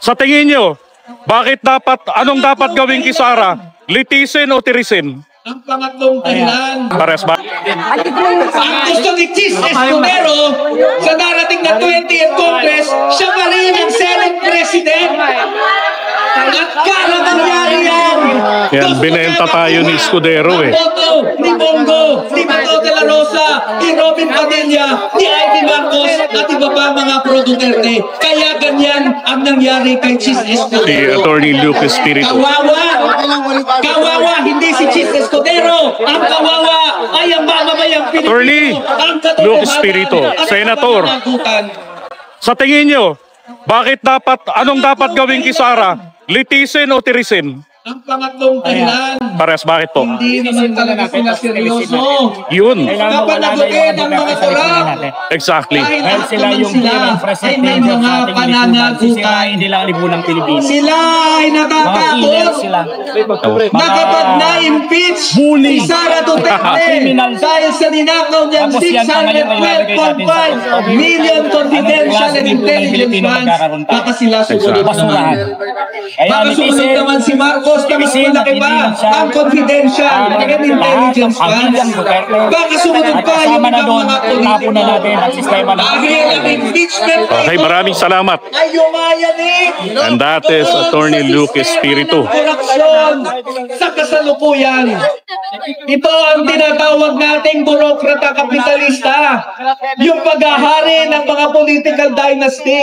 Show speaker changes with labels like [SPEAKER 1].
[SPEAKER 1] Sa tingin nyo, anong dapat gawin kay Sara? Litisin o tirisin?
[SPEAKER 2] Ang pangatlong dahilan.
[SPEAKER 1] Pares ba?
[SPEAKER 2] Ang gusto ni Chis Escudero sa darating na 20th Congress, siya pa rin ang Senate President. At para mangyari yan,
[SPEAKER 1] Yan, binenta tayo ni Escudero eh.
[SPEAKER 2] Ni Bongo, ni Bato de la Rosa, ni Robin Padilla, ni Ivy Marcos, at iba pa mga pro-Duterte. Kaya ganyan ang nangyari kay Chis
[SPEAKER 1] Si
[SPEAKER 2] Escudero.
[SPEAKER 1] Attorney Lucas Espiritu.
[SPEAKER 2] Kawawa, hindi si Chis Escudero. Ang kawawa ay ang mamamayang Pilipino.
[SPEAKER 1] Attorney Lucas Espiritu, Senator. Sa tingin nyo, anong dapat gawin kay Sara? Litisin o tirisin?
[SPEAKER 2] Ang pangatlong dahilan.
[SPEAKER 1] Pares, bakit po?
[SPEAKER 2] Hindi naman talaga sila seryoso.
[SPEAKER 1] Yun.
[SPEAKER 2] Kapanagutin ang mga kurang.
[SPEAKER 1] Exactly.
[SPEAKER 2] Dahil
[SPEAKER 3] sila yung
[SPEAKER 2] ay may mga pananagutan.
[SPEAKER 3] Hindi lang libunan Pilipinas.
[SPEAKER 2] Sila ay natatakot na kapag na-impeach si Sara Duterte dahil sa ninakaw niyang 612.5 million confidential and intelligence funds, baka sila sumunod naman. Baka sumunod naman si Marcos na mas malaki pa ang confidential and intelligence funds. Baka sumunod pa yung mga politiko. Dahil ang impeachment
[SPEAKER 1] Okay, maraming salamat.
[SPEAKER 2] ay yumayanig.
[SPEAKER 1] And that is Attorney Lucas Espiritu.
[SPEAKER 2] Korupsyon sa kasalukuyan. Ito ang tinatawag nating burokrata kapitalista. Yung paghahari ng mga political dynasty.